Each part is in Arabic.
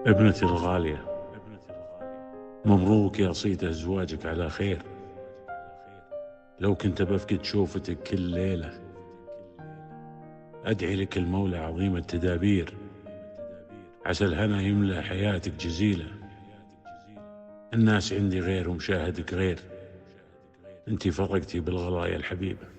ابنتي الغالية، مبروك يا صيت أزواجك على خير. لو كنت بفقد شوفتك كل ليلة، أدعي لك المولى عظيم التدابير، عسى الهنا يملأ حياتك جزيلة. الناس عندي غير ومشاهدك غير، انتي فرقتي بالغلايا الحبيبة.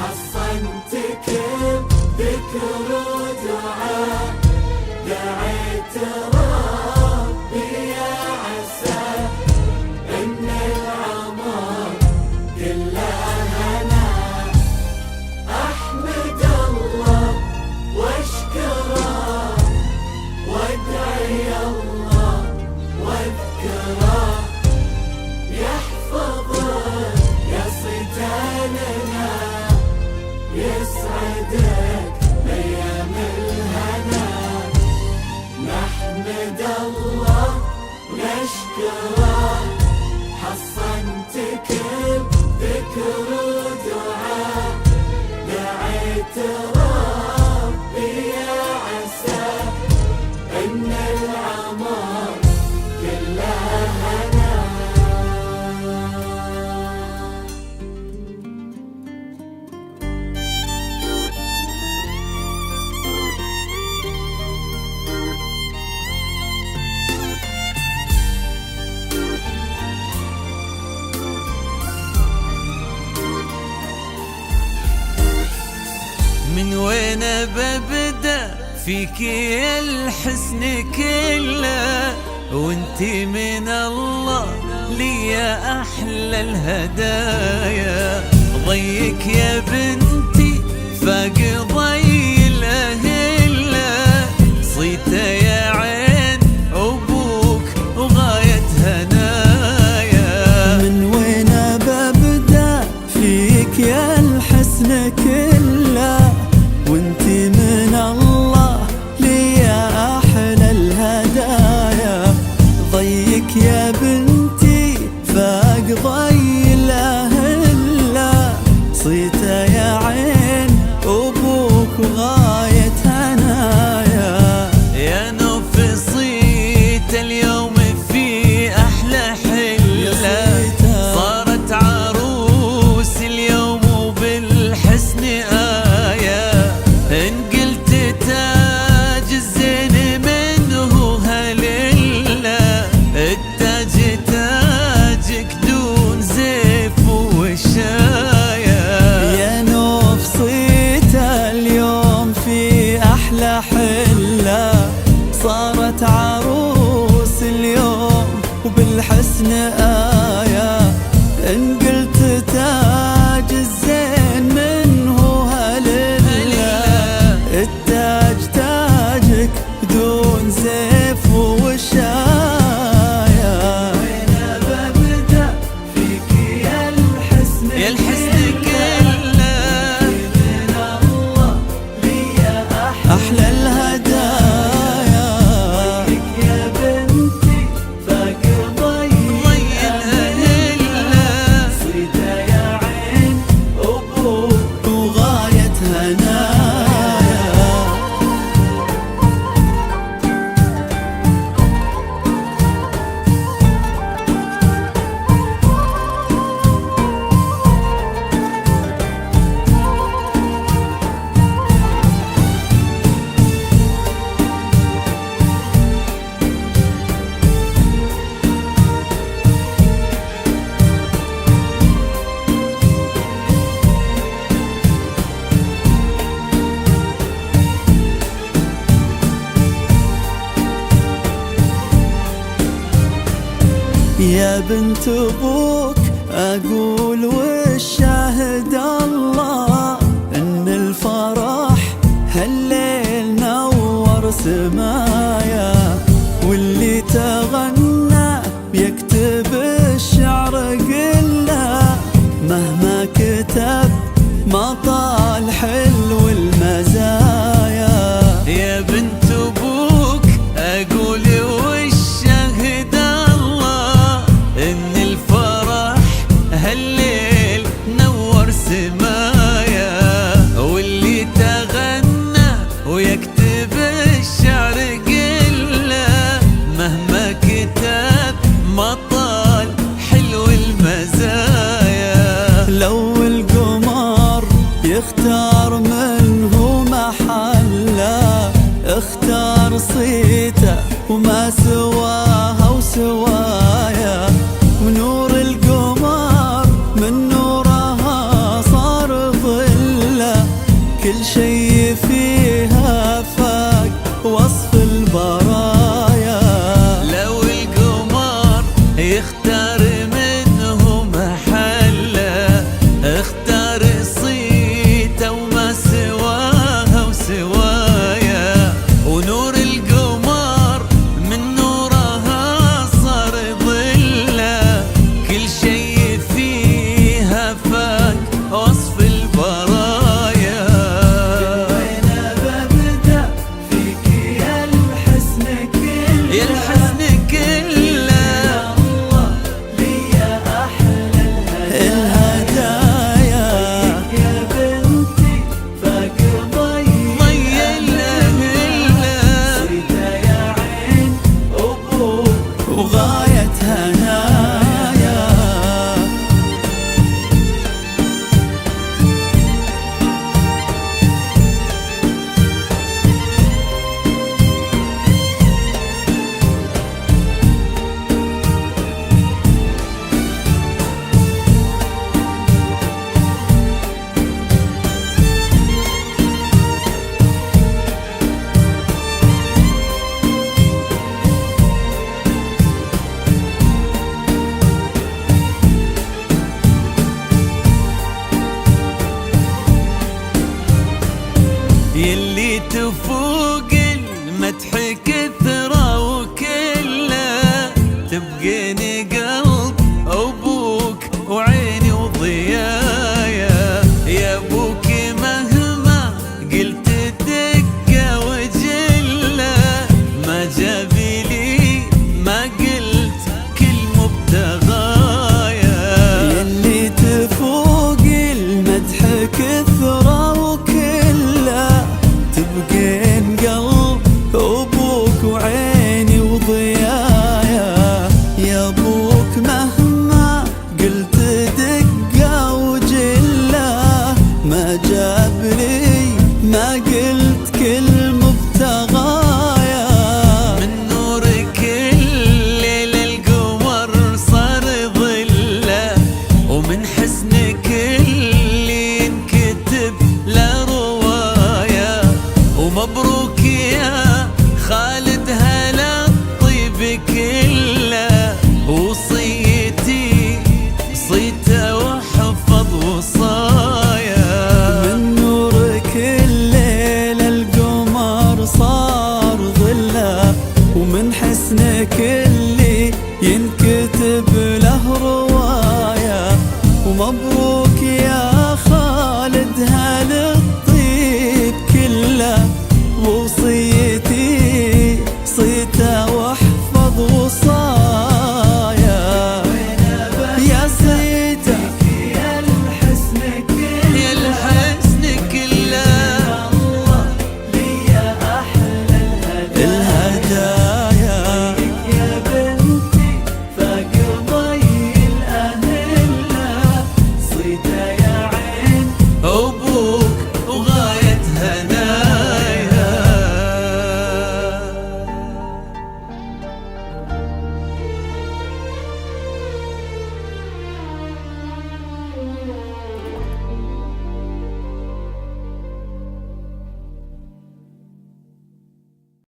حصنتك بذكر ودعاء، دعيت ربي يا عسى إن العمر كله هنا. أحمد الله واشكره وادعي الله واذكره، يحفظك يا صيتاننا، يسعدك بأيام الهنا. نحمد الله ونشكره، حصنتك بذكر ودعاء، دعيت ربي يا عسى إن العمر كله هنا. من وين ببدأ فيك الحسن كله، وانتي من الله لي أحلى الهدايا. ضيك يا بنتي فاق ضي الأهلة، صيته يا عين أبوك وغاية هنايا. من وين ببدأ فيك يا الحسن كله، وانتي من الله لي أحلى الهدايا. ضيك يا بنتي فاق ضي الأهلة، صيته يا عين أبوك وغاية هنايا. يا نوف صيت اليوم في أحلى حلة، صارت عروس اليوم وبالحسن آية. إن قلت تاج الزين الحسن آية، إن قلت تاج الزين منه هلله، التاج تاجك بدون سيف وشاية. وين ببدأ فيك يا الحسن كله، من الله لي أحلى الهدايا. وينك يا بنتي فاق ضي الهلة، صيدة يا عين أبوك وغاية هنايا. يا بنت ابوك اقول والشاهد الله، ان الفرح هالليل نور سمايا، واللي تغنى بيكتب الشعر قله، مهما كتب ما طال حلو المزايا. يا بنت ابوك اقول والشهد الله، ان الفرح هالليل نور سمايا، واللي تغنى ويكتب الشعر قله، مهما كتب ما طال حلو المزايا. لو القمر يختار منه محله، اختار صيته وما سواها وسوايا، ونور القمر من نورها صار ظله، كل شي فيها فاق وصف البرايا. لو القمر يختار منه محله، اختار صيته وما سواها وسوايا، ونور القمر من نورها صار ظله، كل شي فيها فاق وصف البرايا. وين ببدأ فيك يا الحسن كله، يا الحسن كله، الله لي أحلى الهدايا. يا بنتي فاق ضي الهلة، صيدة يا عين أبوك وغاية هنايا. يلي تفوق المدح كثرة وكله، تبقيني قلب أبوك وعيني وضيايا. يا أبوك مهما قلت دقة وجلة، ما جابي لي ما قلت كل مبتغايا. يلي تفوق المدح كثرة وكله، تبقين قلب أبوك وعيني وضيايا. يا أبوك مهما قلت دقة وجلة، ما جاب لي ما قلت كل مبتغايا. من نورك الليل القمر صار ظله، ومن حسنك اللي ينكتب له رواية. ومبروك يا خالد هلا الطيب كله، وصي تنكتب له رواية. ومبروك